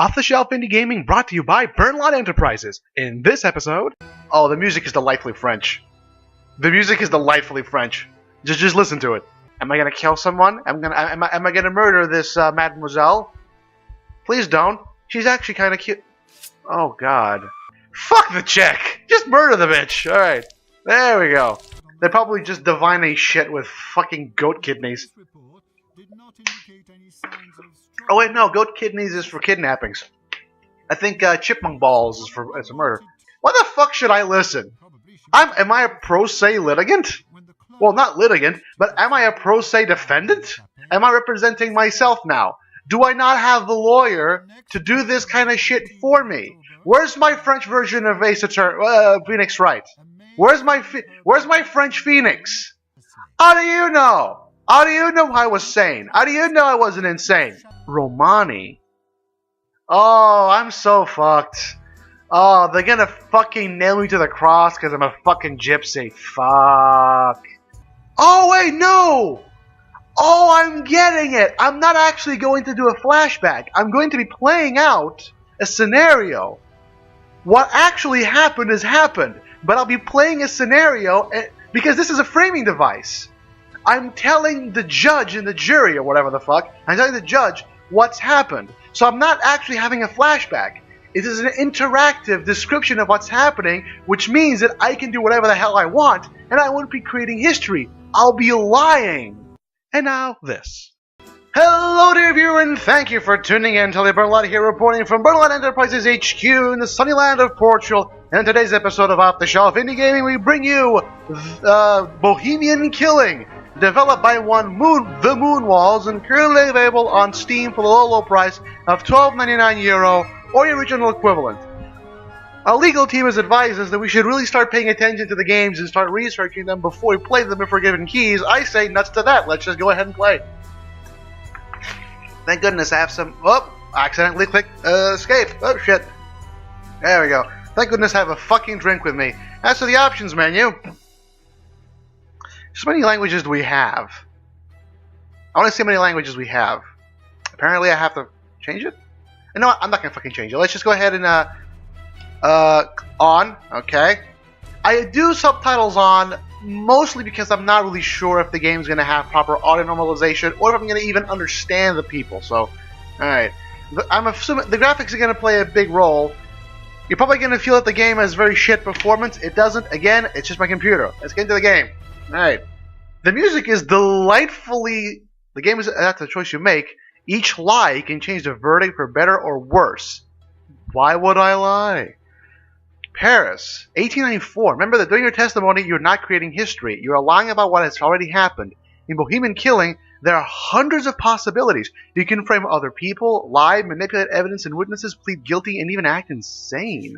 Off-the-shelf indie gaming brought to you by Burnalot Enterprises. In this episode... Oh, the music is delightfully French. The music is delightfully French. Just listen to it. Am I gonna kill someone? Am I gonna murder this mademoiselle? Please don't. She's actually kind of cute. Oh god. Fuck the chick! Just murder the bitch! Alright. There we go. They probably just divine a shit with fucking goat kidneys. Oh wait, no, goat kidneys is for kidnappings. I think chipmunk balls is for murder. Why the fuck should I listen? Am I a pro se litigant? Well, not litigant, but am I a pro se defendant? Am I representing myself now? Do I not have the lawyer to do this kind of shit for me? Where's my French version of Phoenix Wright? Where's my French Phoenix? How do you know? How do you know I was sane? How do you know I wasn't insane? Romani. Oh, I'm so fucked. Oh, they're gonna fucking nail me to the cross because I'm a fucking gypsy. Fuck. Oh, wait, no! Oh, I'm getting it! I'm not actually going to do a flashback. I'm going to be playing out a scenario. What actually happened has happened, but I'll be playing a scenario because this is a framing device. I'm telling the judge and the jury, or whatever the fuck, I'm telling the judge what's happened. So I'm not actually having a flashback. It is an interactive description of what's happening, which means that I can do whatever the hell I want, and I won't be creating history. I'll be lying. And now, this. Hello dear viewer, and thank you for tuning in. Tully Burnalot here, reporting from Burnalot Enterprises HQ in the sunny land of Portugal. And in today's episode of Off the Shelf Indie Gaming, we bring you Bohemian Killing, developed by The Moonwalls, and currently available on Steam for the low price of €12.99 or the original equivalent. Our legal team has advised us that we should really start paying attention to the games and start researching them before we play them if we're given keys. I say nuts to that. Let's just go ahead and play. Thank goodness I have some... Oh, I accidentally clicked escape. Oh, shit. There we go. Thank goodness I have a fucking drink with me. As for the options menu... Just how many languages do we have? I want to see how many languages we have. Apparently I have to change it? No, I'm not going to fucking change it. Let's just go ahead and... on. Okay. I do subtitles on, mostly because I'm not really sure if the game's going to have proper audio normalization, or if I'm going to even understand the people, so... Alright. I'm assuming the graphics are going to play a big role. You're probably going to feel that the game has very shit performance. It doesn't. Again, it's just my computer. Let's get into the game. Alright. The music is delightfully... The game is... That's the choice you make. Each lie can change the verdict for better or worse. Why would I lie? Paris, 1894. Remember that during your testimony, you're not creating history. You are lying about what has already happened. In Bohemian Killing, there are hundreds of possibilities. You can frame other people, lie, manipulate evidence and witnesses, plead guilty, and even act insane.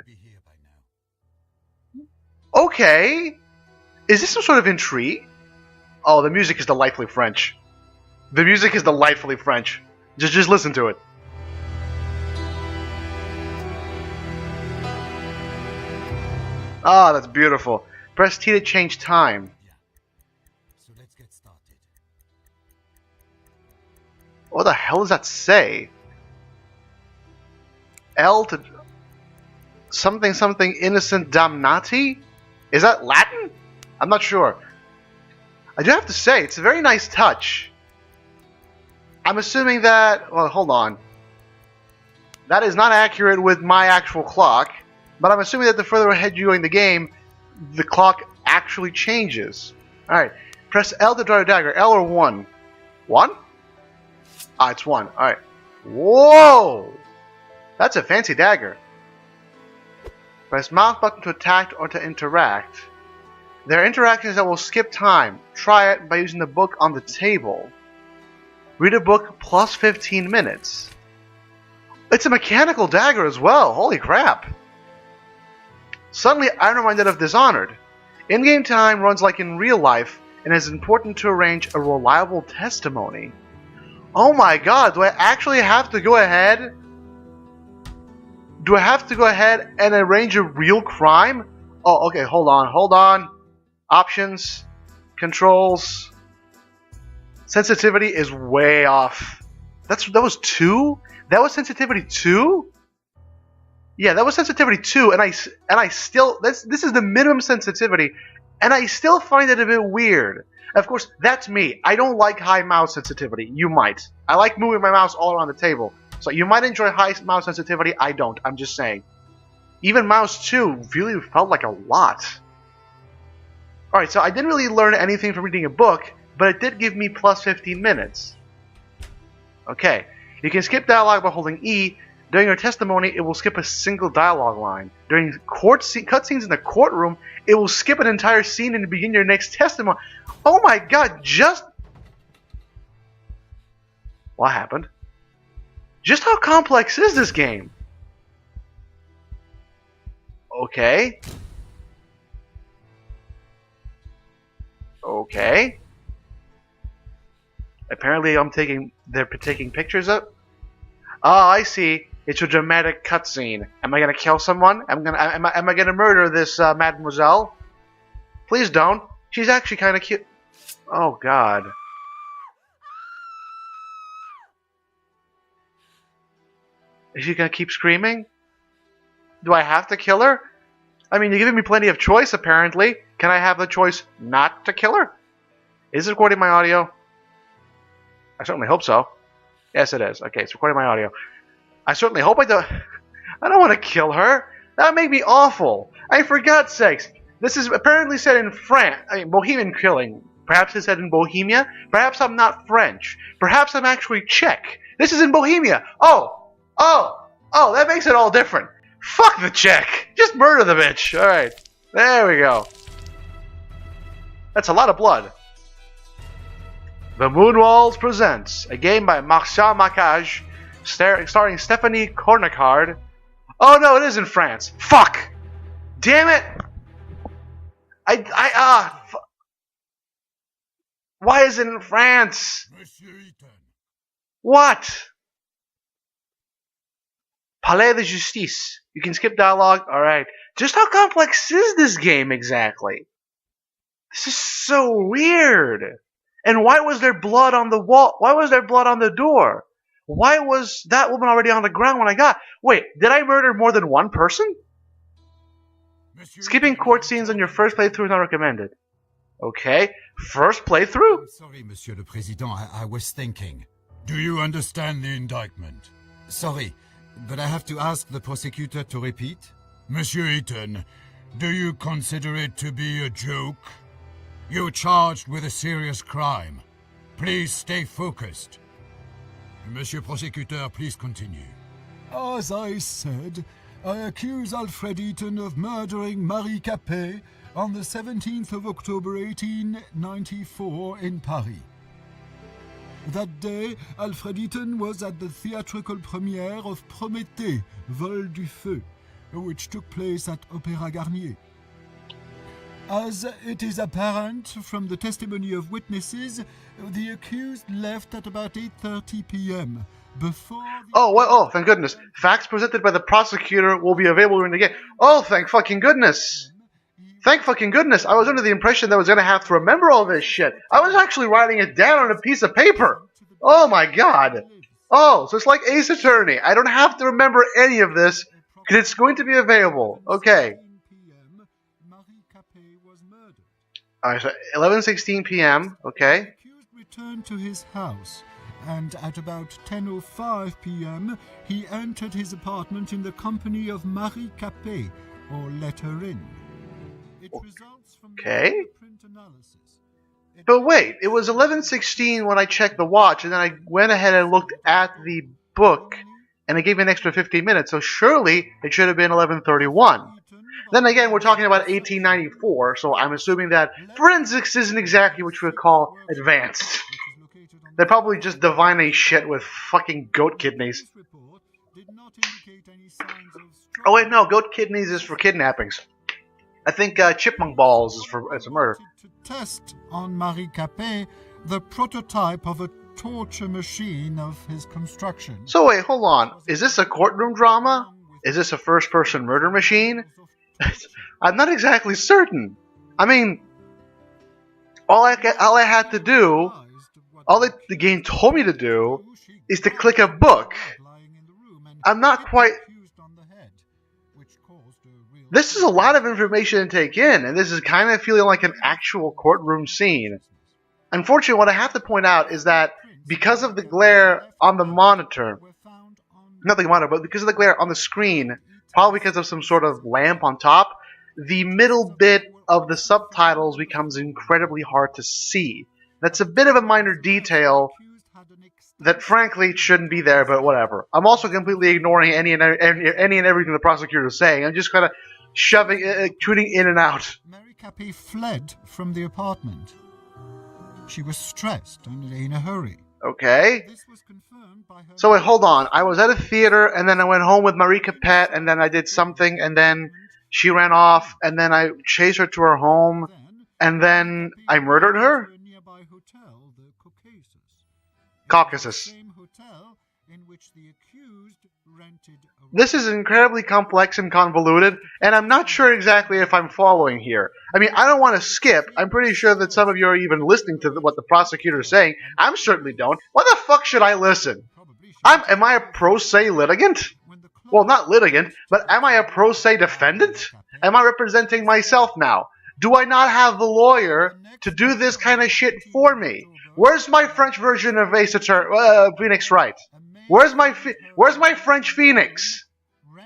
Okay. Is this some sort of intrigue? Oh, the music is delightfully French. The music is delightfully French. Just listen to it. Ah, that's beautiful. Press T to change time. So let's get started. What the hell does that say? L to... Something innocent damnati? Is that Latin? I'm not sure. I do have to say, it's a very nice touch. I'm assuming that... Well, hold on. That is not accurate with my actual clock. But I'm assuming that the further ahead you go in the game, the clock actually changes. Alright. Press L to draw your dagger. L or 1? 1? Ah, it's 1. Alright. Whoa! That's a fancy dagger. Press mouse button to attack or to interact. There are interactions that will skip time. Try it by using the book on the table. Read a book plus 15 minutes. It's a mechanical dagger as well. Holy crap. Suddenly, I'm reminded of Dishonored. In-game time runs like in real life, and it's important to arrange a reliable testimony. Oh my god, do I actually have to go ahead? Do I have to go ahead and arrange a real crime? Oh, okay, hold on. Options, controls. Sensitivity is way off. That was 2? That was sensitivity 2? Yeah, that was sensitivity 2, and I still this is the minimum sensitivity, and I still find it a bit weird. Of course, that's me. I don't like high mouse sensitivity. You might. I like moving my mouse all around the table. So you might enjoy high mouse sensitivity. I don't. I'm just saying. Even mouse 2 really felt like a lot. Alright, so I didn't really learn anything from reading a book, but it did give me plus 15 minutes. Okay. You can skip dialogue by holding E. During your testimony, it will skip a single dialogue line. During cutscenes in the courtroom, it will skip an entire scene and begin your next testimony. Oh my god, just... What happened? Just how complex is this game? Okay. Okay. Apparently they're taking pictures of... Oh, I see. It's a dramatic cutscene. Am I gonna kill someone? Am I gonna murder this mademoiselle? Please don't. She's actually kind of cute. Oh god. Is she gonna keep screaming? Do I have to kill her? I mean, you're giving me plenty of choice, apparently. Can I have the choice not to kill her? Is it recording my audio? I certainly hope so. Yes, it is. Okay, it's recording my audio. I certainly hope I don't want to kill her. That would make me awful. For God's sakes. This is apparently set in France. I mean, Bohemian Killing. Perhaps it's set in Bohemia. Perhaps I'm not French. Perhaps I'm actually Czech. This is in Bohemia. Oh, that makes it all different. Fuck the Czech. Just murder the bitch. Alright. There we go. That's a lot of blood. The Moonwalls presents a game by Marcel Macage, starring Stephanie Cornicard. Oh no, it is in France. Fuck! Damn it! Why is it in France? What? Palais de Justice. You can skip dialogue. Alright. Just how complex is this game exactly? This is so weird. And why was there blood on the wall? Why was there blood on the door? Why was that woman already on the ground when I got... Wait, did I murder more than one person? Skipping court scenes on your first playthrough is not recommended. Okay, first playthrough? I'm sorry, Monsieur le Président, I was thinking. Do you understand the indictment? Sorry, but I have to ask the prosecutor to repeat. Monsieur Eaton, do you consider it to be a joke? You're charged with a serious crime. Please stay focused. Monsieur Prosecutor, please continue. As I said, I accuse Alfred Eaton of murdering Marie Capet on the 17th of October 1894 in Paris. That day, Alfred Eaton was at the theatrical premiere of Prométhée, Vol du Feu, which took place at Opéra Garnier. As it is apparent from the testimony of witnesses, the accused left at about 8:30 p.m. before... Oh, thank goodness. Facts presented by the prosecutor will be available during the game. Oh, thank fucking goodness. Thank fucking goodness. I was under the impression that I was going to have to remember all this shit. I was actually writing it down on a piece of paper. Oh my god. Oh, so it's like Ace Attorney. I don't have to remember any of this because it's going to be available. Okay. Alright, so 11:16 p.m. Okay. The accused returned to his house, and at about 10:05 p.m. he entered his apartment in the company of Marie Capet, or let her in. It results from the fingerprint analysis. But wait, it was 11:16 when I checked the watch, and then I went ahead and looked at the book, and it gave me an extra 15 minutes, so surely it should have been 11:31. Then again, we're talking about 1894, so I'm assuming that forensics isn't exactly what you would call advanced. They probably just divine a shit with fucking goat kidneys. Oh wait, no, goat kidneys is for kidnappings. I think chipmunk balls is for murder. To test on Marie Capet the prototype of a torture machine of his construction. So wait, hold on. Is this a courtroom drama? Is this a first-person murder machine? I'm not exactly certain. I mean, all I had to do All the game told me to do is to click a book. I'm not quite... This is a lot of information to take in, and this is kind of feeling like an actual courtroom scene. Unfortunately, what I have to point out is that because of the glare on the monitor, not the monitor, but because of the glare on the screen, probably because of some sort of lamp on top, the middle bit of the subtitles becomes incredibly hard to see. That's a bit of a minor detail that frankly shouldn't be there, but whatever. I'm also completely ignoring any and everything the prosecutor is saying. I'm just kind of tuning in and out. Mary Cappy fled from the apartment. She was stressed and in a hurry. Okay. This was confirmed by her... So wait, hold on. I was at a theater, and then I went home with Marie Capet, and then I did something, and then she ran off, and then I chased her to her home, and then I murdered her? Caucasus. This is incredibly complex and convoluted, and I'm not sure exactly if I'm following here. I mean, I don't want to skip. I'm pretty sure that some of you are even listening to what the prosecutor is saying. I certainly don't. Why the fuck should I listen? Am I a pro se litigant? Well, not litigant, but am I a pro se defendant? Am I representing myself now? Do I not have the lawyer to do this kind of shit for me? Where's my French version of Phoenix Wright? Where's my French Phoenix?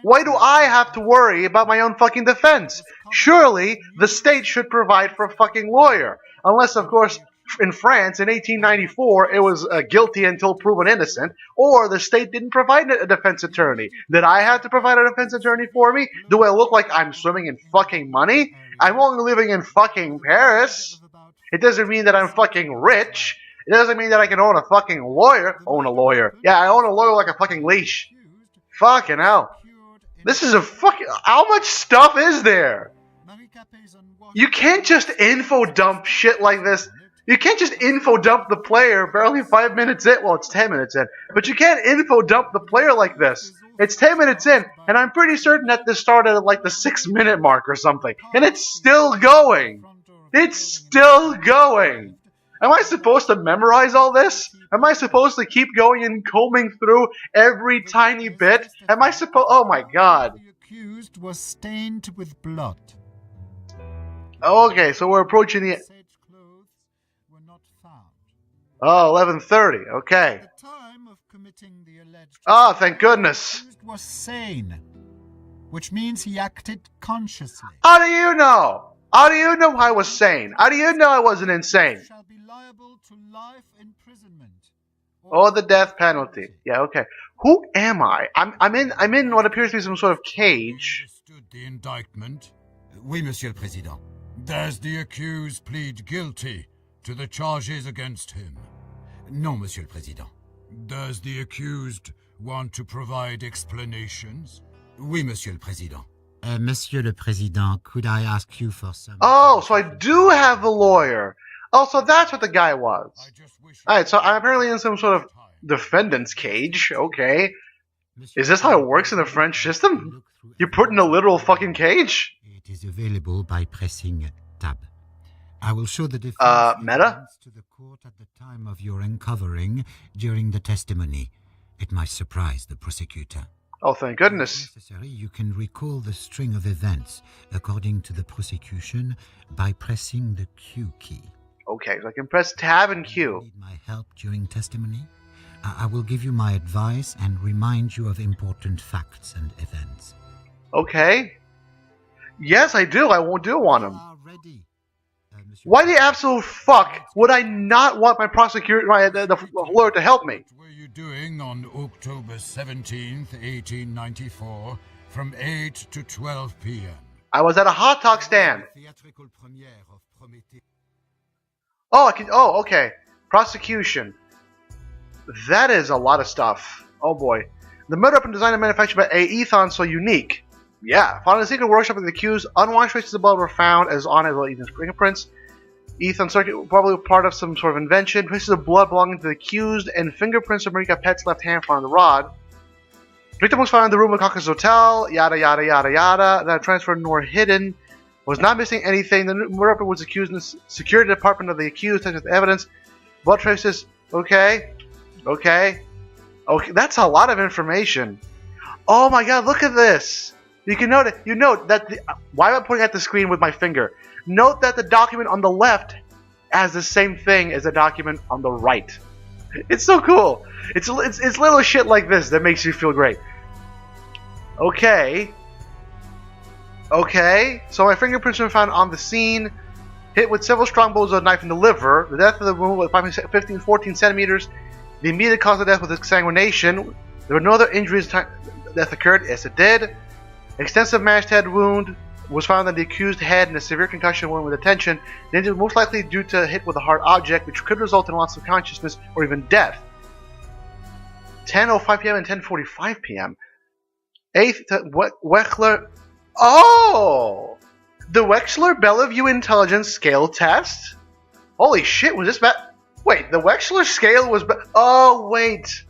Why do I have to worry about my own fucking defense? Surely the state should provide for a fucking lawyer. Unless, of course, in France in 1894 it was guilty until proven innocent, or the state didn't provide a defense attorney. Did I have to provide a defense attorney for me? Do I look like I'm swimming in fucking money? I'm only living in fucking Paris. It doesn't mean that I'm fucking rich. It doesn't mean that I can own a fucking lawyer. Own a lawyer. Yeah, I own a lawyer like a fucking leash. Fucking hell. This is a fucking... How much stuff is there? You can't just info dump shit like this. You can't just info dump the player barely 5 minutes in. Well, it's 10 minutes in. But you can't info dump the player like this. It's 10 minutes in, and I'm pretty certain that this started at like the 6-minute mark or something. And it's still going. It's still going. Am I supposed to memorize all this? Am I supposed to keep going and combing through every tiny bit? Am I supposed... Oh my god. The accused was stained with blood. Okay, so we're approaching the... Oh, 11:30. Okay. At the time of committing the alleged... Oh, thank goodness. The accused was sane, which means he acted consciously. How do you know? How do you know I was sane? How do you know I wasn't insane? Shall be liable to life imprisonment. Or the death penalty. Yeah, okay. Who am I? I'm in what appears to be some sort of cage. Understood the indictment? Oui, Monsieur le Président. Does the accused plead guilty to the charges against him? Non, Monsieur le Président. Does the accused want to provide explanations? Oui, Monsieur le Président. Monsieur le Président, could I ask you for some... Oh, so I do have a lawyer. Oh, so that's what the guy was. Alright, so I'm apparently in some sort of defendant's cage. Okay. Is this how it works in the French system? You're put in a literal fucking cage? It is available by pressing tab. I will show the defense meta? to the court at the time of your uncovering during the testimony. It might surprise the prosecutor. Oh, thank goodness. If necessary, you can recall the string of events according to the prosecution by pressing the Q key. Okay, so I can press tab and Q. Need my help during testimony? I will give you my advice and remind you of important facts and events. Okay. Yes, I do. I won't do want him. Ready. Why the absolute fuck would I not want my prosecutor, the lawyer to help me? What were you doing on October 17th, 1894, from 8 to 12 p.m.? I was at a hot dog stand. Oh, oh, okay. Prosecution. That is a lot of stuff. Oh boy. The murder weapon designed and manufactured by A. Ethan so unique. Yeah. Found in the secret workshop of the accused, unwashed traces of blood were found as on Ethan's fingerprints. Ethan's circuit probably part of some sort of invention. Traces of blood belonging to the accused and fingerprints of Marika Pet's left hand found on the rod. Victim was found in the room of Caucasus Hotel. Yada yada yada yada. That transferred nor hidden. Was not missing anything. The murder weapon was accused in the security department of the accused. Such as evidence. Blood traces Okay. Okay. Okay. That's a lot of information. Oh my god, look at this. You can note it. You note that why am I pointing at the screen with my finger? Note that the document on the left has the same thing as the document on the right. It's so cool. It's little shit like this that makes you feel great. Okay. Okay. So my fingerprints were found on the scene, hit with several strong blows of a knife in the liver. The depth of the wound was 14 centimeters. The immediate cause of death was exsanguination. There were no other injuries that occurred. Yes, it did. Extensive mashed head wound was found on the accused head and a severe concussion wound with attention. The injury was most likely due to a hit with a hard object, which could result in loss of consciousness or even death. 10:05 p.m. and 10:45 p.m. 8th, Wechsler. Oh! The Wechsler-Bellevue Intelligence Scale Test? Holy shit, was this bad? Wait, the Wechsler scale was oh, wait.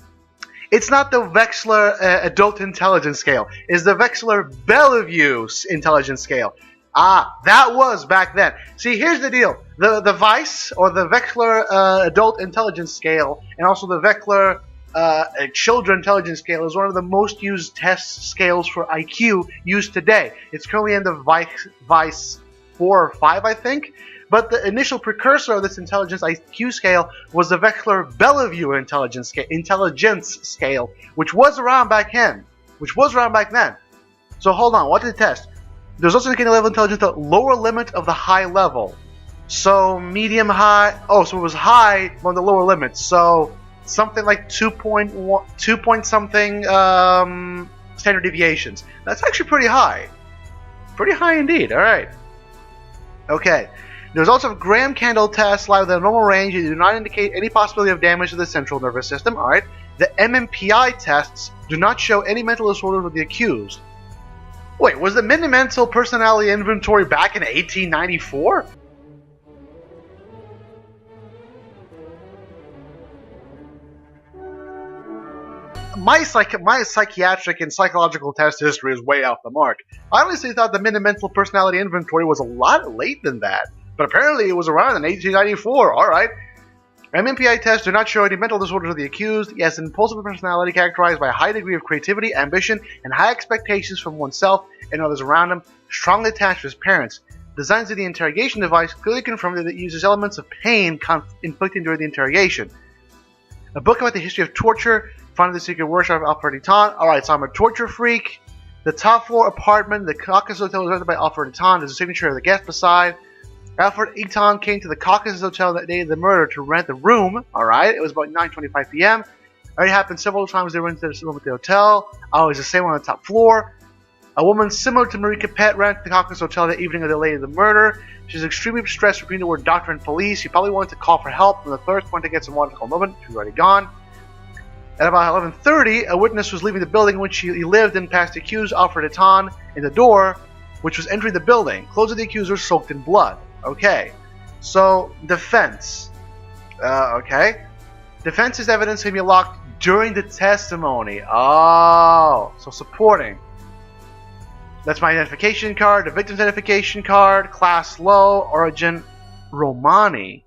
It's not the Wechsler Adult Intelligence Scale. It's the Wechsler-Bellevue Intelligence Scale. Ah, that was back then. See, here's the deal. The Vice, or the Wechsler Adult Intelligence Scale, and also the Wechsler Children Intelligence Scale is one of the most used test scales for IQ used today. It's currently in the Vice 4 or 5, I think. But the initial precursor of this intelligence IQ scale was the Wechsler-Bellevue intelligence scale, which was around back then. So hold on, what did it test? There's also indicating level of intelligence, the lower limit of the high level. So medium high. Oh, so it was high on the lower limit. So something like 2 point something standard deviations. That's actually pretty high. Pretty high indeed. All right. Okay. There's also a Graham candle test lie within a normal range. They do not indicate any possibility of damage to the central nervous system. All right. The MMPI tests do not show any mental disorders with the accused. Wait, was the Mini-Mental Personality Inventory back in 1894? My psychiatric and psychological test history is way off the mark. I honestly thought the Mini-Mental Personality Inventory was a lot late than that. But apparently it was around in 1894. Alright. MMPI tests do not show any mental disorders of the accused. He has an impulsive personality characterized by a high degree of creativity, ambition, and high expectations from oneself and others around him, strongly attached to his parents. Designs of the interrogation device clearly confirm that it uses elements of pain inflicted during the interrogation. A book about the history of torture, found in the secret workshop of Alfred Eton. Alright, so I'm a torture freak. The top floor apartment, the Caucasus Hotel, was rented by Alfred Eton. There's a signature of the guest beside. Alfred Eton came to the Caucasus Hotel that day of the murder to rent the room. Alright, it was about 9:25 p.m. It already happened several times they rented this room at the hotel. Always the same one on the top floor. A woman similar to Marie Capet rented the Caucasus Hotel that evening of the day of the murder. She's extremely stressed between the word doctor and police. She probably wanted to call for help from the thirst, wanted to get some water to call moment. She was already gone. At about 11:30, a witness was leaving the building in which he lived and passed the accused Alfred Eton in the door, which was entering the building. Clothes of the accused were soaked in blood. Okay, so defense. Okay, defense is evidence can be locked during the testimony. Oh, so supporting. That's my identification card, the victim's identification card, class low, origin Romani.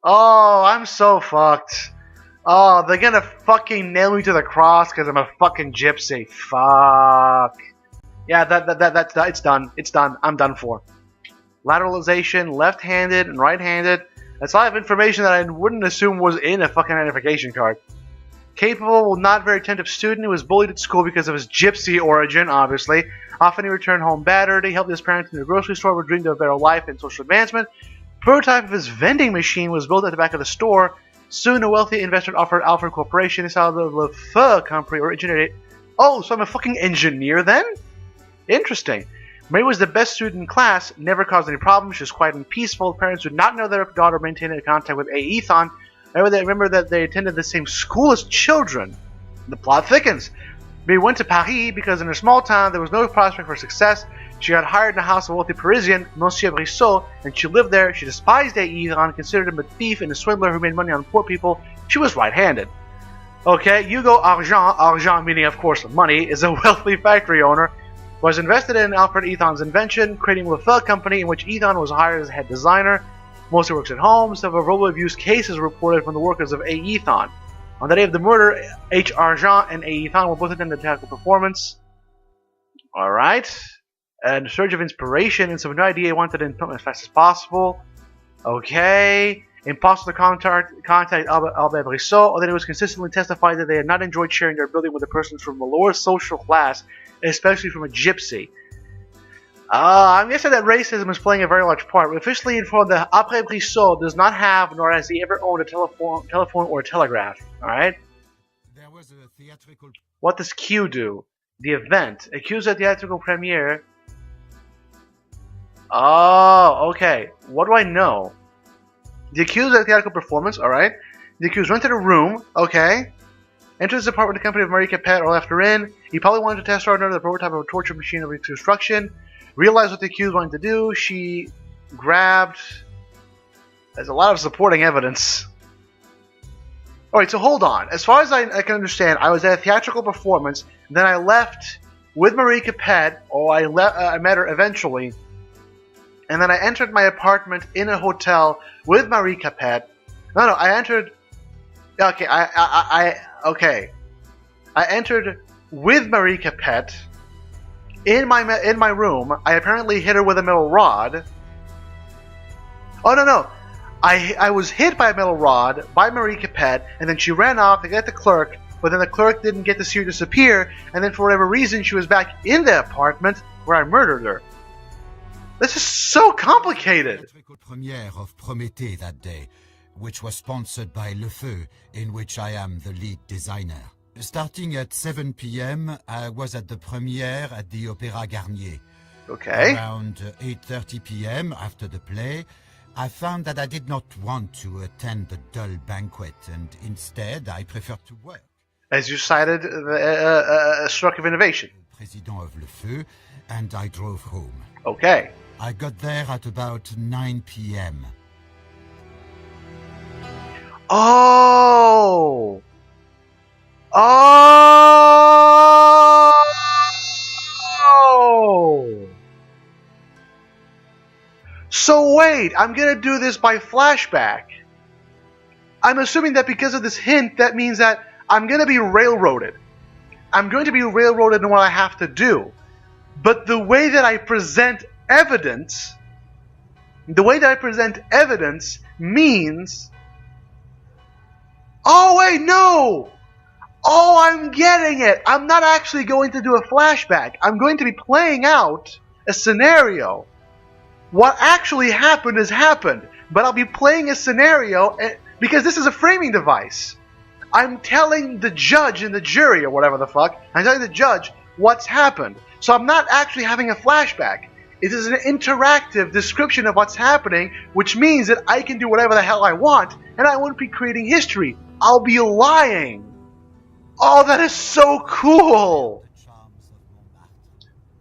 Oh, I'm so fucked. Oh, they're gonna fucking nail me to the cross because I'm a fucking gypsy. Fuck. Yeah, that's it's done. It's done. I'm done for. Lateralization, left-handed and right-handed. That's a lot of information that I wouldn't assume was in a fucking identification card. Capable, not very attentive student who was bullied at school because of his gypsy origin, obviously. Often he returned home battered. He helped his parents in the grocery store with dreamed of a better life and social advancement. Prototype of his vending machine was built at the back of the store. Soon a wealthy investor offered Alfred Corporation. This is how the Lefeu company originated. Oh, so I'm a fucking engineer then? Interesting. Marie was the best student in class, never caused any problems, she was quiet and peaceful. Parents would not know their daughter maintained contact with A. Ethan. However, they remember that they attended the same school as children. The plot thickens. Marie went to Paris because in her small town there was no prospect for success. She got hired in the house of a wealthy Parisian, Monsieur Brissot, and she lived there. She despised A. Ethan, considered him a thief and a swindler who made money on poor people. She was right-handed. Okay, Hugo Argent meaning of course money, is a wealthy factory owner. Was invested in Alfred Ethan's invention, creating Lefeu company in which Ethan was hired as head designer. Mostly works at home. Several verbal abuse cases reported from the workers of A. Thon. On the day of the murder, H. Argent and A. Thon were both attending the theatrical performance. Alright. And a surge of inspiration and some new idea wanted to implement as fast as possible. Okay. Impossible to contact Albert Brissot, although it was consistently testified that they had not enjoyed sharing their building with a person from a lower social class, especially from a gypsy. I'm guessing that racism is playing a very large part. We're officially informed that Après Brissot does not have, nor has he ever owned a telephone or a telegraph. Alright? There was a theatrical... What does Q do? The event. Accused of theatrical premiere. Oh, okay. What do I know? The accused of theatrical performance, alright. The accused rented a room, okay. Entered his apartment, the company of Marie Capet, or left her in. He probably wanted to test her under the prototype of a torture machine of reconstruction. Realized what the accused wanted to do. She grabbed... There's a lot of supporting evidence. Alright, so hold on. As far as I can understand, I was at a theatrical performance, then I left with Marie Capet, or I met her eventually, and then I entered my apartment in a hotel with Marie Capet. No, I entered... Okay, okay. I entered with Marie Capet in my room. I apparently hit her with a metal rod. Oh, no. I was hit by a metal rod by Marie Capet, and then she ran off to get the clerk, but then the clerk didn't get to see her disappear, and then for whatever reason she was back in the apartment where I murdered her. This is so complicated. The premiere of Prométhée that day, which was sponsored by Le Feu, in which I am the lead designer. Starting at 7 p.m., I was at the premiere at the Opéra Garnier. Okay. Around 8:30 p.m., after the play, I found that I did not want to attend the dull banquet, and instead I preferred to work. As you cited a stroke of innovation. President of Le Feu, and I drove home. Okay. I got there at about 9 p.m. Oh! So wait, I'm gonna do this by flashback. I'm assuming that because of this hint, that means that I'm gonna be railroaded. I'm going to be railroaded in what I have to do. But the way that I present evidence, means... Oh wait, no! Oh, I'm getting it! I'm not actually going to do a flashback. I'm going to be playing out a scenario. What actually happened has happened, but I'll be playing a scenario because this is a framing device. I'm telling the judge and the jury, or whatever the fuck, I'm telling the judge what's happened. So I'm not actually having a flashback. It is an interactive description of what's happening, which means that I can do whatever the hell I want, and I won't be creating history. I'll be lying. Oh, that is so cool.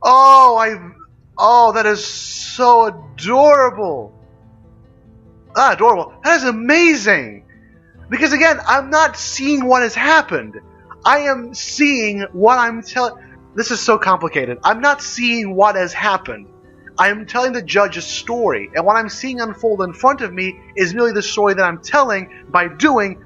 Oh, that is so adorable. Adorable. That is amazing. Because again, I'm not seeing what has happened. I am seeing what I'm telling. This is so complicated. I'm not seeing what has happened. I am telling the judge a story, and what I'm seeing unfold in front of me is merely the story that I'm telling by doing,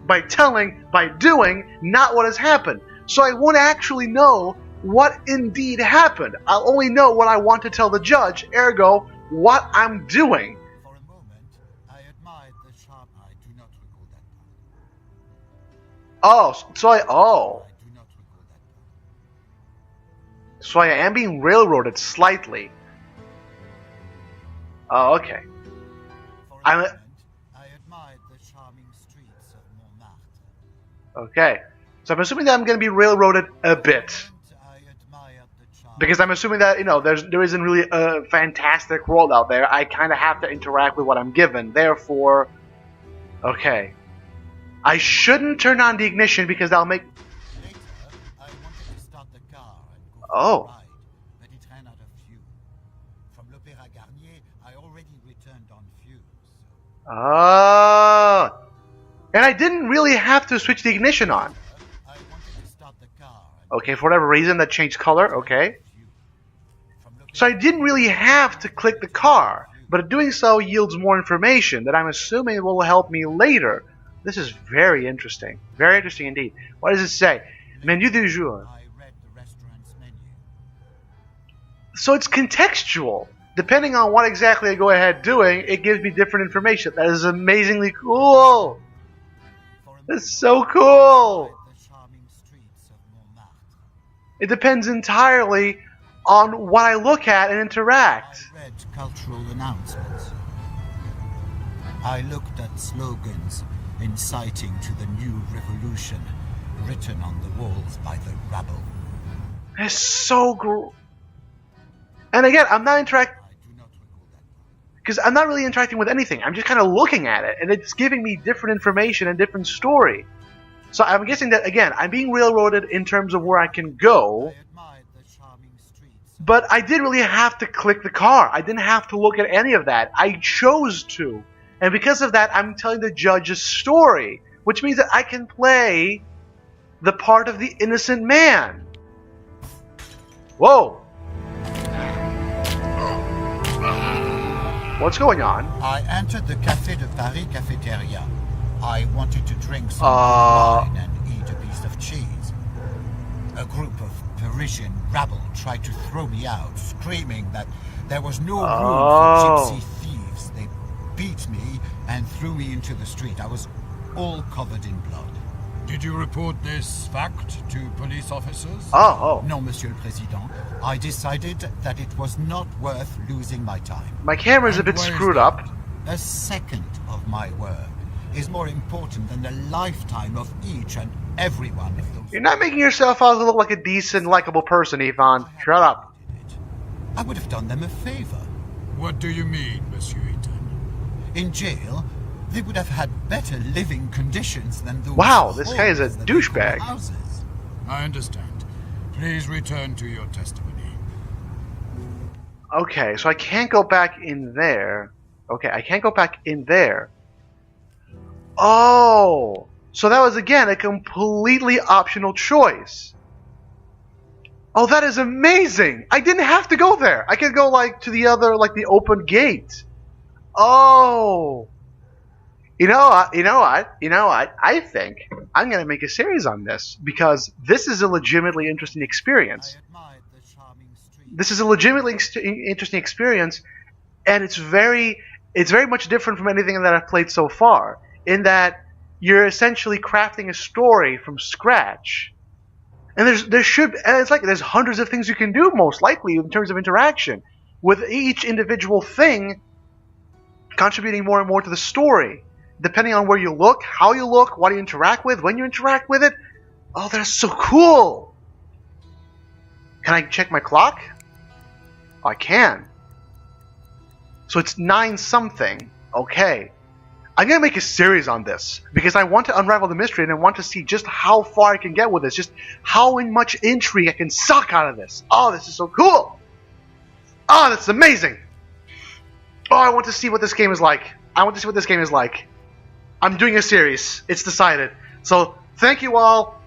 not what has happened. So I won't actually know what indeed happened. I'll only know what I want to tell the judge, ergo, what I'm doing. For a moment, I admired the sharp eye. Do not recall that part. Oh, so I I do not recall that part. So I am being railroaded slightly. Oh, okay. For a moment, I admired the charming streets of Montmartre. Okay. So I'm assuming that I'm going to be railroaded a bit. I admired the charm. Because I'm assuming that, there isn't really a fantastic world out there. I kind of have to interact with what I'm given. Therefore, okay. I shouldn't turn on the ignition because that'll make... Later, I wanted to start the car and go for Oh. a ride, but it ran out of fuel. From l'Opéra Garnier, I already returned on fumes. Oh. And I didn't really have to switch the ignition on. I wanted to start the car and Okay, for whatever reason that changed color, okay. From l'Opéra So I didn't really have to click the car. but doing so yields more information that I'm assuming will help me later. This is very interesting. Very interesting indeed. What does it say? Menu du jour. I read the restaurant's menu. So it's contextual. Depending on what exactly I go ahead doing, it gives me different information. That is amazingly cool. That's so cool. The charming streets of Montmartre. It depends entirely on what I look at and interact. I read cultural announcements. I looked at slogans inciting to the new revolution written on the walls by the rabble. It's so cool. And again, I'm not interacting I do not recall that part. because I'm not really interacting with anything. I'm just kind of looking at it, and it's giving me different information and different story. So I'm guessing that again, I'm being railroaded in terms of where I can go. I admired the charming streets. But I didn't really have to click the car. I didn't have to look at any of that. I chose to. And because of that, I'm telling the judge a story, which means that I can play the part of the innocent man. Whoa. What's going on? I entered the Café de Paris cafeteria. I wanted to drink some wine and eat a piece of cheese. A group of Parisian rabble tried to throw me out, screaming that there was no room for gypsy thieves. They beat me and threw me into the street. I was all covered in blood. Did you report this fact to police officers? Oh. No, Monsieur le Président. I decided that it was not worth losing my time. My camera's a bit And where is screwed that? up. A second of my work is more important than the lifetime of each and every one of those. You're not making yourself out to look like a decent, likable person, Yvonne. Shut up. I would have done them a favor. What do you mean, Monsieur Eaton? In jail, they would have had better living conditions than those. Wow, this guy is a holes that they call douchebag. houses. I understand. Please return to your testimony. Okay, so I can't go back in there. Okay, I can't go back in there. Oh! So that was, again, a completely optional choice. Oh, that is amazing! I didn't have to go there. I could go, like, to the other, like, the open gate. Oh! You know what? I think I'm going to make a series on this because this is a legitimately interesting experience. I admired the charming street. This is a legitimately interesting experience, and it's very much different from anything that I've played so far. In that you're essentially crafting a story from scratch, and there's hundreds of things you can do most likely in terms of interaction, with each individual thing contributing more and more to the story. Depending on where you look, how you look, what you interact with, when you interact with it. Oh, that's so cool! Can I check my clock? Oh, I can. So it's 9 something. Okay. I'm going to make a series on this because I want to unravel the mystery and I want to see just how far I can get with this. Just how much intrigue I can suck out of this. Oh, this is so cool! Oh, that's amazing! Oh, I want to see what this game is like. I'm doing a series. It's decided. So, thank you all.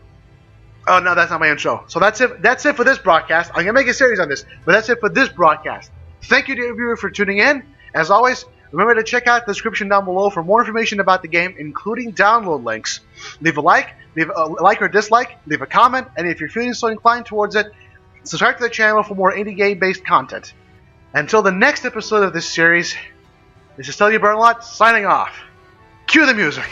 Oh, no, that's not my own show. So that's it. That's it for this broadcast. I'm going to make a series on this, but that's it for this broadcast. Thank you, dear viewer, for tuning in. As always, remember to check out the description down below for more information about the game, including download links. Leave a like or dislike, leave a comment, and if you're feeling so inclined towards it, subscribe to the channel for more indie game-based content. Until the next episode of this series, this is Tully Burnalot signing off. Cue the music.